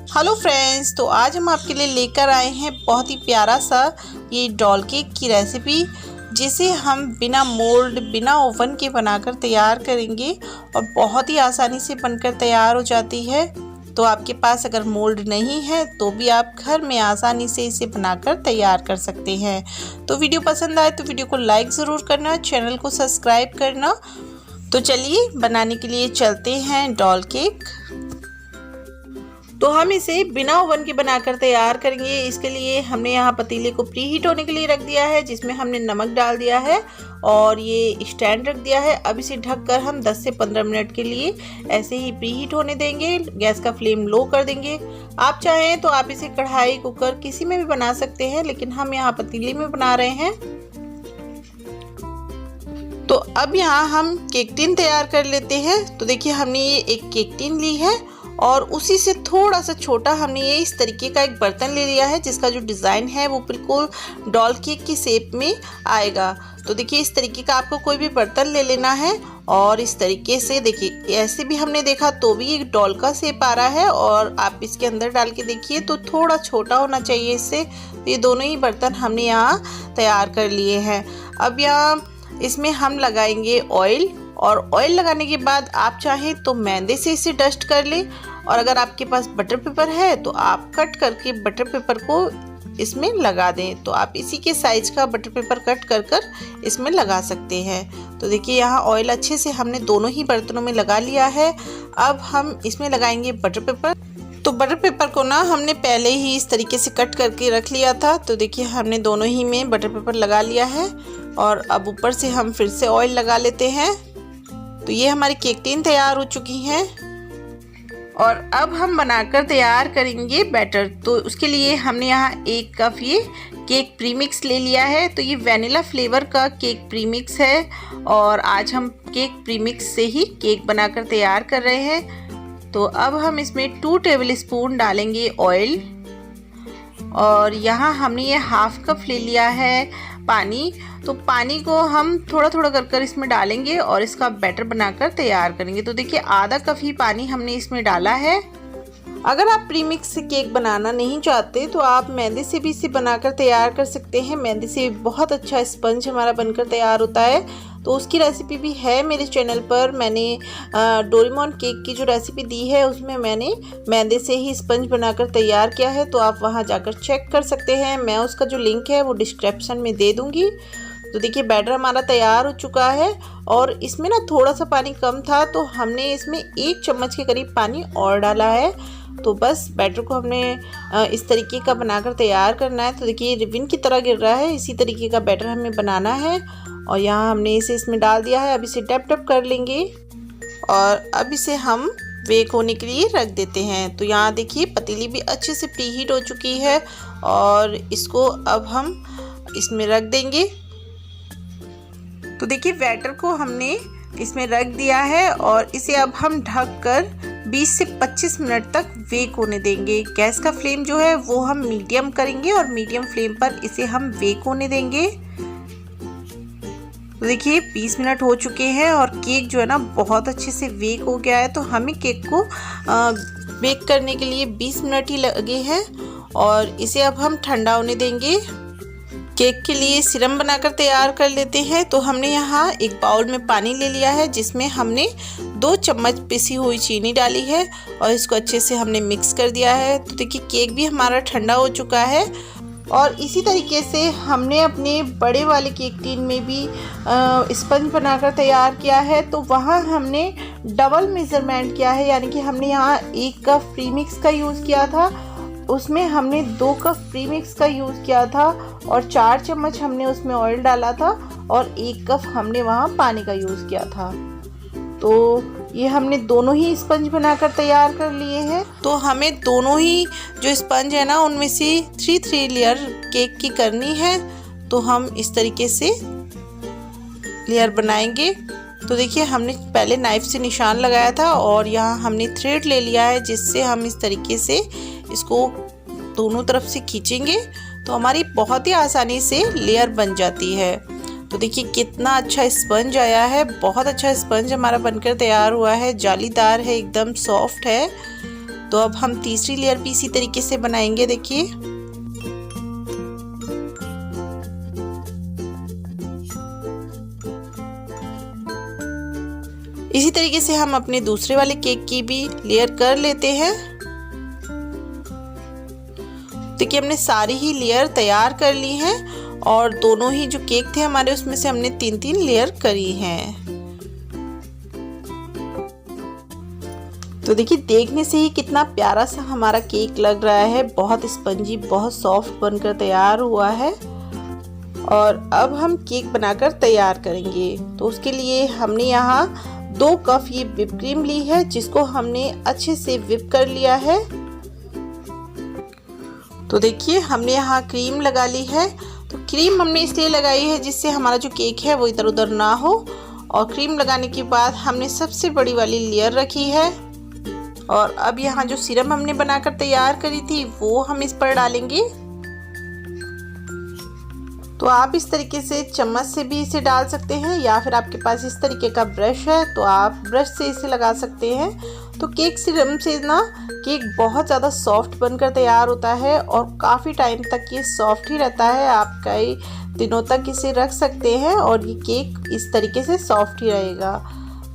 Hello friends, तो आज हम आपके लिए लेकर आए हैं बहुत ही प्यारा सा ये डॉल केक की रेसिपी, जिसे हम बिना मोल्ड बिना ओवन के बनाकर तैयार करेंगे और बहुत ही आसानी से बनकर तैयार हो जाती है। तो आपके पास अगर मोल्ड नहीं है तो भी आप घर में आसानी से इसे बनाकर तैयार कर सकते हैं। तो वीडियो पसंद आए तो वीडियो को लाइक ज़रूर करना, चैनल को सब्सक्राइब करना। तो चलिए बनाने के लिए चलते हैं डॉल केक। तो हम इसे बिना ओवन के बनाकर तैयार करेंगे। इसके लिए हमने यहाँ पतीले को प्री हीट होने के लिए रख दिया है, जिसमें हमने नमक डाल दिया है और ये स्टैंड रख दिया है। अब इसे ढककर हम 10 से 15 मिनट के लिए ऐसे ही प्री हीट होने देंगे। गैस का फ्लेम लो कर देंगे। आप चाहें तो आप इसे कढ़ाई, कुकर किसी में भी बना सकते हैं, लेकिन हम यहाँ पतीले में बना रहे हैं। तो अब यहाँ हम केक टिन तैयार कर लेते हैं। तो देखिए हमने ये एक केक टिन ली है और उसी से थोड़ा सा छोटा हमने ये इस तरीके का एक बर्तन ले लिया है, जिसका जो डिज़ाइन है वो बिल्कुल डॉल केक की शेप में आएगा। तो देखिए इस तरीके का आपको कोई भी बर्तन ले लेना है और इस तरीके से देखिए, ऐसे भी हमने देखा तो भी एक डॉल का शेप आ रहा है, और आप इसके अंदर डाल के देखिए तो थोड़ा छोटा होना चाहिए इससे। तो ये दोनों ही बर्तन हमने यहाँ तैयार कर लिए हैं। अब यहाँ इसमें हम लगाएंगे ऑयल, और ऑयल लगाने के बाद आप चाहें तो मैदे से इसे डस्ट कर लें, और अगर आपके पास बटर पेपर है तो आप कट करके बटर पेपर को इसमें लगा दें। तो आप इसी के साइज का बटर पेपर कट कर कर इसमें लगा सकते हैं। तो देखिए यहाँ ऑयल अच्छे से हमने दोनों ही बर्तनों में लगा लिया है। अब हम इसमें लगाएंगे बटर पेपर। तो बटर पेपर को ना हमने पहले ही इस तरीके से कट करके रख लिया था। तो देखिए हमने दोनों ही में बटर पेपर लगा लिया है, और अब ऊपर से हम फिर से ऑयल लगा लेते हैं। तो ये हमारी केक टिन तैयार हो चुकी हैं, और अब हम बनाकर तैयार करेंगे बैटर। तो उसके लिए हमने यहाँ 1 कप ये केक प्रीमिक्स ले लिया है। तो ये वैनिला फ्लेवर का केक प्रीमिक्स है, और आज हम केक प्रीमिक्स से ही केक बनाकर तैयार कर रहे हैं। तो अब हम इसमें 2 टेबल स्पून डालेंगे ऑयल, और यहाँ हमने ये 1/2 कप ले लिया है पानी। तो पानी को हम थोड़ा थोड़ा कर इसमें डालेंगे और इसका बैटर बनाकर तैयार करेंगे। तो देखिए आधा कप ही पानी हमने इसमें डाला है। अगर आप प्रीमिक्स से केक बनाना नहीं चाहते तो आप मैदे से भी इसे बनाकर तैयार कर सकते हैं। मैदे से बहुत अच्छा स्पंज हमारा बनकर तैयार होता है। तो उसकी रेसिपी भी है मेरे चैनल पर। मैंने डोरेमोन केक की जो रेसिपी दी है उसमें मैंने मैदे से ही स्पंज बनाकर तैयार किया है, तो आप वहां जाकर चेक कर सकते हैं। मैं उसका जो लिंक है वो डिस्क्रिप्शन में दे दूँगी। तो देखिए बैटर हमारा तैयार हो चुका है, और इसमें ना थोड़ा सा पानी कम था, तो हमने इसमें 1 चम्मच के करीब पानी और डाला है। तो बस बैटर को हमने इस तरीके का बनाकर तैयार करना है। तो देखिए रिबन की तरह गिर रहा है, इसी तरीके का बैटर हमें बनाना है। और यहाँ हमने इसे इसमें डाल दिया है। अब इसे टैप टैप कर लेंगे, और अब इसे हम बेक होने के लिए रख देते हैं। तो यहाँ देखिए पतीली भी अच्छे से प्री हीट हो चुकी है, और इसको अब हम इसमें रख देंगे। तो देखिए बैटर को हमने इसमें रख दिया है, और इसे अब हम ढक कर 20 से 25 मिनट तक बेक होने देंगे। गैस का फ्लेम जो है वो हम मीडियम करेंगे, और मीडियम फ्लेम पर इसे हम बेक होने देंगे। तो देखिए 20 मिनट हो चुके हैं, और केक जो है ना बहुत अच्छे से बेक हो गया है। तो हमें केक को बेक करने के लिए 20 मिनट ही लगे हैं, और इसे अब हम ठंडा होने देंगे। केक के लिए सिरम बनाकर तैयार कर लेते हैं। तो हमने यहाँ एक बाउल में पानी ले लिया है, जिसमें हमने 2 चम्मच पिसी हुई चीनी डाली है, और इसको अच्छे से हमने मिक्स कर दिया है। तो देखिए केक भी हमारा ठंडा हो चुका है, और इसी तरीके से हमने अपने बड़े वाले केक टिन में भी स्पंज बनाकर तैयार किया है। तो वहाँ हमने डबल मेज़रमेंट किया है, यानी कि हमने यहाँ 1 कप प्रीमिक्स का यूज़ किया था, उसमें हमने 2 कप प्रीमिक्स का यूज़ किया था, और 4 चम्मच हमने उसमें ऑयल डाला था, और 1 कप हमने वहाँ पानी का यूज़ किया था। तो ये हमने दोनों ही स्पंज बनाकर तैयार कर लिए हैं। तो हमें दोनों ही जो स्पंज है ना उनमें से 3 लेयर केक की करनी है। तो हम इस तरीके से लेयर बनाएंगे। तो देखिए हमने पहले नाइफ से निशान लगाया था, और यहाँ हमने थ्रेड ले लिया है, जिससे हम इस तरीके से इसको दोनों तरफ से खींचेंगे तो हमारी बहुत ही आसानी से लेयर बन जाती है। तो देखिए कितना अच्छा स्पंज आया है, बहुत अच्छा स्पंज हमारा बनकर तैयार हुआ है, जालीदार है, एकदम सॉफ्ट है। तो अब हम तीसरी लेयर भी इसी तरीके से बनाएंगे। देखिए इसी तरीके से हम अपने दूसरे वाले केक की भी लेयर कर लेते हैं। देखिए हमने सारी ही लेयर तैयार कर ली हैं और दोनों ही जो केक थे हमारे उसमें से हमने 3-3 लेयर करी हैं। तो देखिए देखने से ही कितना प्यारा सा हमारा केक लग रहा है, बहुत स्पंजी, बहुत सॉफ्ट बनकर तैयार हुआ है। और अब हम केक बनाकर तैयार करेंगे। तो उसके लिए हमने यहाँ 2 कप ये व्हिप क्रीम ली है, जिसको हमने अच्छे से व्हिप कर लिया है। तो देखिए हमने यहाँ क्रीम लगा ली है। तो क्रीम हमने इसलिए लगाई है जिससे हमारा जो केक है वो इधर उधर ना हो। और क्रीम लगाने के बाद हमने सबसे बड़ी वाली लेयर रखी है और अब यहाँ जो सिरप हमने बनाकर तैयार करी थी वो हम इस पर डालेंगे। तो आप इस तरीके से चम्मच से भी इसे डाल सकते हैं या फिर आपके पास इस तरीके का ब्रश है तो आप ब्रश से इसे लगा सकते हैं। तो केक सिरप से ना केक बहुत ज़्यादा सॉफ्ट बनकर तैयार होता है और काफ़ी टाइम तक ये सॉफ्ट ही रहता है। आप कई दिनों तक इसे रख सकते हैं और ये केक इस तरीके से सॉफ्ट ही रहेगा।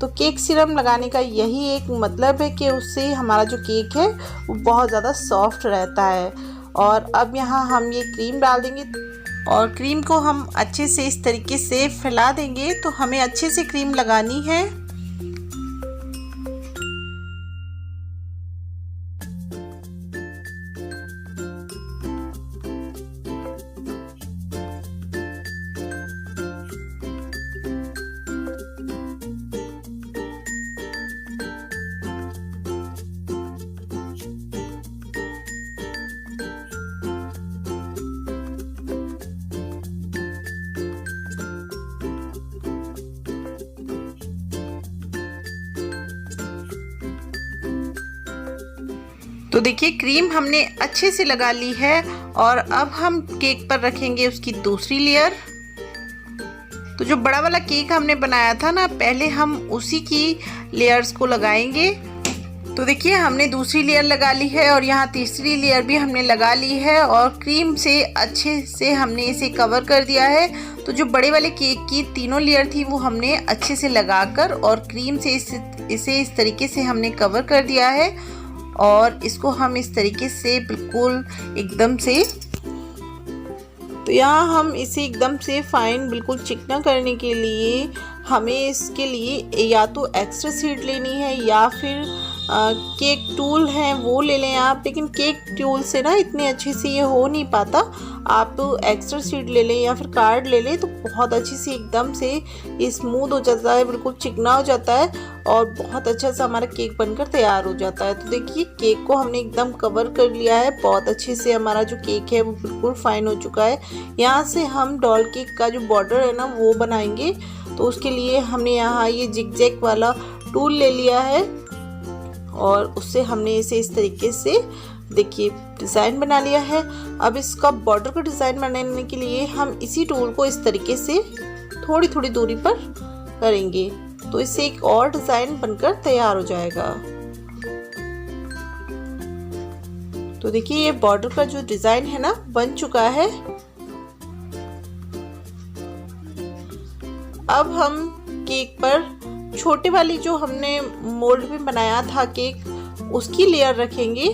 तो केक सिरप लगाने का यही एक मतलब है कि उससे हमारा जो केक है वो बहुत ज़्यादा सॉफ्ट रहता है। और अब यहाँ हम ये क्रीम डाल देंगे और क्रीम को हम अच्छे से इस तरीके से फैला देंगे। तो हमें अच्छे से क्रीम लगानी है। तो देखिए क्रीम हमने अच्छे से लगा ली है और अब हम केक पर रखेंगे उसकी दूसरी लेयर। तो जो बड़ा वाला केक हमने बनाया था ना, पहले हम उसी की लेयर्स को लगाएंगे। तो देखिए हमने दूसरी लेयर लगा ली है और यहाँ तीसरी लेयर भी हमने लगा ली है और क्रीम से अच्छे से हमने इसे कवर कर दिया है। तो जो बड़े वाले केक की तीनों लेयर थी वो हमने अच्छे से लगाकर और क्रीम से इसे इस तरीके से हमने कवर कर दिया है। और इसको हम इस तरीके से बिल्कुल एकदम से, तो यहाँ हम इसे एकदम से फाइन बिल्कुल चिकना करने के लिए हमें इसके लिए या तो एक्स्ट्रा सीड लेनी है या फिर केक टूल है वो ले लें आप। लेकिन केक टूल से ना इतने अच्छे से ये हो नहीं पाता। आप एक्स्ट्रा सीड ले लें या फिर कार्ड ले लें तो बहुत अच्छे से एकदम से स्मूथ हो जाता है, बिल्कुल चिकना हो जाता है और बहुत अच्छा सा हमारा केक बनकर तैयार हो जाता है। तो देखिए केक को हमने एकदम कवर कर लिया है, बहुत अच्छे से हमारा जो केक है वो बिल्कुल फाइन हो चुका है। यहाँ से हम डॉल केक का जो बॉर्डर है ना वो बनाएंगे। तो उसके लिए हमने यहाँ ये जिगजैग वाला टूल ले लिया है और उससे हमने इसे इस तरीके से देखिए डिज़ाइन बना लिया है। अब इसका बॉर्डर का डिज़ाइन बनाने के लिए हम इसी टूल को इस तरीके से थोड़ी थोड़ी दूरी पर करेंगे तो इससे एक और डिज़ाइन बनकर तैयार हो जाएगा। तो देखिए ये बॉर्डर का जो डिज़ाइन है ना बन चुका है। अब हम केक पर छोटे वाली जो हमने मोल्ड में बनाया था केक उसकी लेयर रखेंगे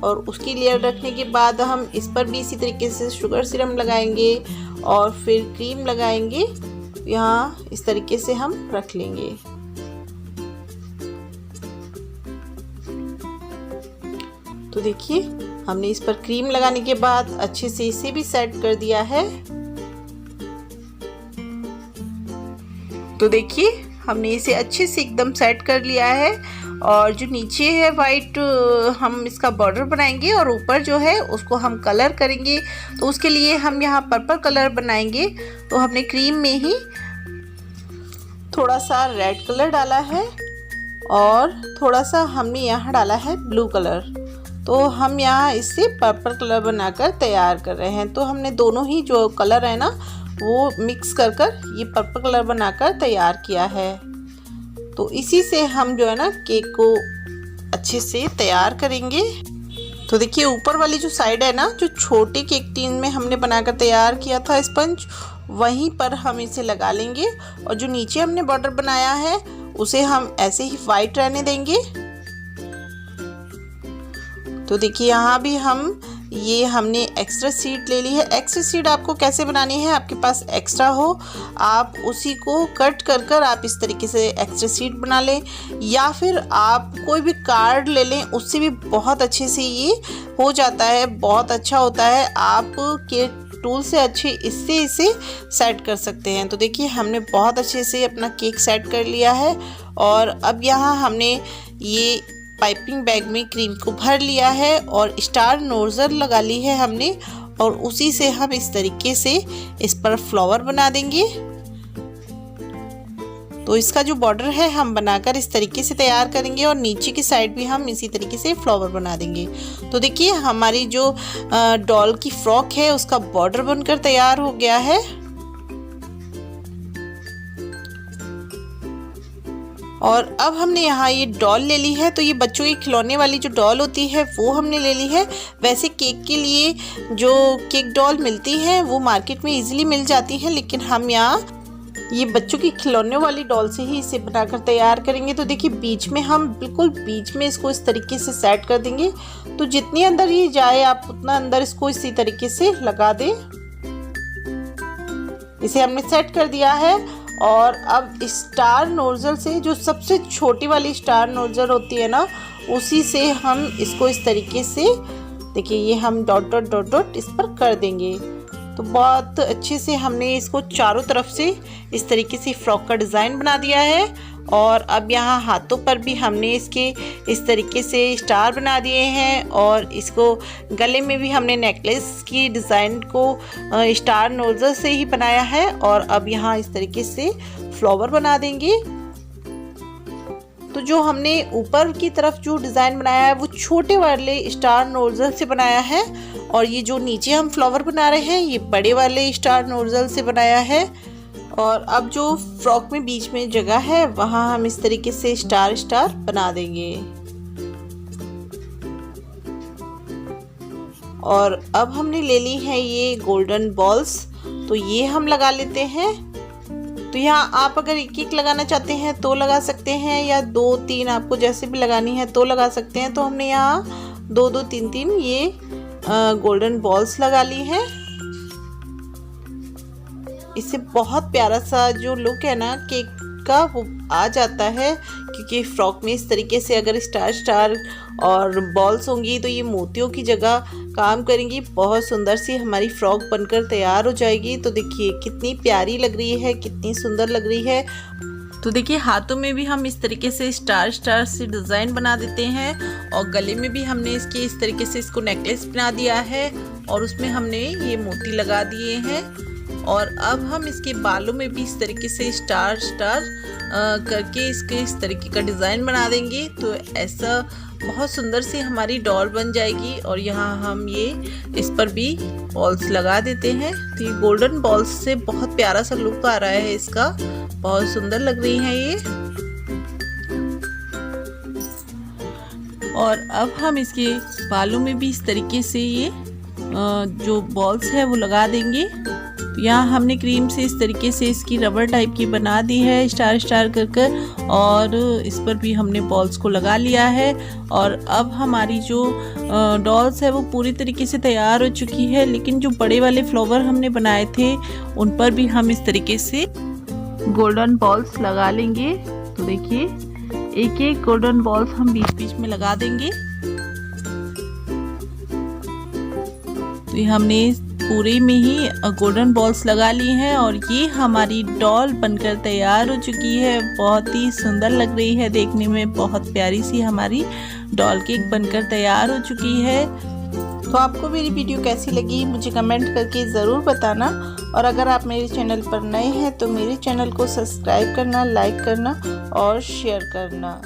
और उसकी लेयर रखने के बाद हम इस पर भी इसी तरीके से शुगर सिरप लगाएंगे और फिर क्रीम लगाएंगे। यहाँ इस तरीके से हम रख लेंगे। तो देखिए हमने इस पर क्रीम लगाने के बाद अच्छे से इसे भी सेट कर दिया है। तो देखिए हमने इसे अच्छे से एकदम सेट कर लिया है और जो नीचे है वाइट हम इसका बॉर्डर बनाएंगे और ऊपर जो है उसको हम कलर करेंगे। तो उसके लिए हम यहाँ पर्पल कलर बनाएंगे। तो हमने क्रीम में ही थोड़ा सा रेड कलर डाला है और थोड़ा सा हमने यहाँ डाला है ब्लू कलर। तो हम यहाँ इससे पर्पल कलर बनाकर तैयार कर रहे हैं। तो हमने दोनों ही जो कलर है ना वो मिक्स कर ये पर्पल कलर बनाकर तैयार किया है। तो इसी से हम जो है ना केक को अच्छे से तैयार करेंगे। तो देखिए ऊपर वाली जो साइड है ना, जो छोटे केक टिन में हमने बनाकर तैयार किया था स्पंज, वहीं पर हम इसे लगा लेंगे और जो नीचे हमने बॉर्डर बनाया है उसे हम ऐसे ही वाइट रहने देंगे। तो देखिए यहाँ भी हमने एक्स्ट्रा सीड ले ली है। एक्स्ट्रा सीड आपको कैसे बनानी है, आपके पास एक्स्ट्रा हो आप उसी को कट कर आप इस तरीके से एक्स्ट्रा सीड बना लें, या फिर आप कोई भी कार्ड ले लें, उससे भी बहुत अच्छे से ये हो जाता है, बहुत अच्छा होता है। आप के टूल से अच्छे इससे इसे सेट कर सकते हैं। तो देखिए हमने बहुत अच्छे से अपना केक सेट कर लिया है और अब यहाँ हमने ये पाइपिंग बैग में क्रीम को भर लिया है और स्टार नोजल लगा ली है हमने, और उसी से हम इस तरीके से इस पर फ्लावर बना देंगे। तो इसका जो बॉर्डर है हम बनाकर इस तरीके से तैयार करेंगे और नीचे की साइड भी हम इसी तरीके से फ्लावर बना देंगे। तो देखिए हमारी जो डॉल की फ्रॉक है उसका बॉर्डर बनकर तैयार हो गया है। और अब हमने यहाँ ये डॉल ले ली है। तो ये बच्चों की खिलौने वाली जो डॉल होती है वो हमने ले ली है। वैसे केक के लिए जो केक डॉल मिलती है वो मार्केट में इजीली मिल जाती है, लेकिन हम यहाँ ये बच्चों की खिलौने वाली डॉल से ही इसे बनाकर तैयार करेंगे। तो देखिए बीच में हम बिल्कुल बीच में इसको इस तरीके से सेट कर देंगे। तो जितनी अंदर ये जाए आप उतना अंदर इसको इसी तरीके से लगा दें। इसे हमने सेट कर दिया है और अब स्टार नोजल से, जो सबसे छोटी वाली स्टार नोजल होती है ना, उसी से हम इसको इस तरीके से देखिए ये हम डॉट डॉट डॉट डॉट इस पर कर देंगे। तो बहुत अच्छे से हमने इसको चारों तरफ से इस तरीके से फ्रॉक का डिज़ाइन बना दिया है। और अब यहाँ हाथों पर भी हमने इसके इस तरीके से स्टार बना दिए हैं और इसको गले में भी हमने नेकलेस की डिज़ाइन को स्टार नोजल से ही बनाया है। और अब यहाँ इस तरीके से फ्लावर बना देंगे। तो जो हमने ऊपर की तरफ जो डिज़ाइन बनाया है वो छोटे वाले स्टार नोजल से बनाया है, और ये जो नीचे हम फ्लावर बना रहे हैं ये बड़े वाले स्टार नोजल से बनाया है। और अब जो फ्रॉक में बीच में जगह है वहाँ हम इस तरीके से स्टार स्टार बना देंगे। और अब हमने ले ली है ये गोल्डन बॉल्स, तो ये हम लगा लेते हैं। तो यहाँ आप अगर एक एक लगाना चाहते हैं तो लगा सकते हैं, या 2-3 आपको जैसे भी लगानी है तो लगा सकते हैं। तो हमने यहाँ 2-2 3-3 ये गोल्डन बॉल्स लगा ली हैं। इससे बहुत प्यारा सा जो लुक है ना केक का वो आ जाता है, क्योंकि फ्रॉक में इस तरीके से अगर स्टार स्टार और बॉल्स होंगी तो ये मोतियों की जगह काम करेंगी। बहुत सुंदर सी हमारी फ्रॉक बनकर तैयार हो जाएगी। तो देखिए कितनी प्यारी लग रही है, कितनी सुंदर लग रही है। तो देखिए हाथों में भी हम इस तरीके से स्टार स्टार से डिज़ाइन बना देते हैं और गले में भी हमने इसके इस तरीके से इसको नेकलेस बना दिया है और उसमें हमने ये मोती लगा दिए हैं। और अब हम इसके बालों में भी इस तरीके से स्टार स्टार करके इसके इस तरीके का डिज़ाइन बना देंगे। तो ऐसा बहुत सुंदर सी हमारी डॉल बन जाएगी। और यहाँ हम ये इस पर भी बॉल्स लगा देते हैं। तो ये गोल्डन बॉल्स से बहुत प्यारा सा लुक आ रहा है इसका, बहुत सुंदर लग रही हैं ये। और अब हम इसके बालों में भी इस तरीके से ये जो बॉल्स है वो लगा देंगे। तो यहाँ हमने क्रीम से इस तरीके से इसकी रबर टाइप की बना दी है स्टार स्टार कर और इस पर भी हमने बॉल्स को लगा लिया है। और अब हमारी जो डॉल्स है वो पूरी तरीके से तैयार हो चुकी है, लेकिन जो बड़े वाले फ्लावर हमने बनाए थे उन पर भी हम इस तरीके से गोल्डन बॉल्स लगा लेंगे। तो देखिए एक एक गोल्डन बॉल्स हम बीच बीच में लगा देंगे। तो ये हमने पूरे में ही गोल्डन बॉल्स लगा ली हैं और ये हमारी डॉल बनकर तैयार हो चुकी है। बहुत ही सुंदर लग रही है देखने में, बहुत प्यारी सी हमारी डॉल केक बनकर तैयार हो चुकी है। तो आपको मेरी वीडियो कैसी लगी मुझे कमेंट करके ज़रूर बताना। और अगर आप मेरे चैनल पर नए हैं तो मेरे चैनल को सब्सक्राइब करना, लाइक करना और शेयर करना।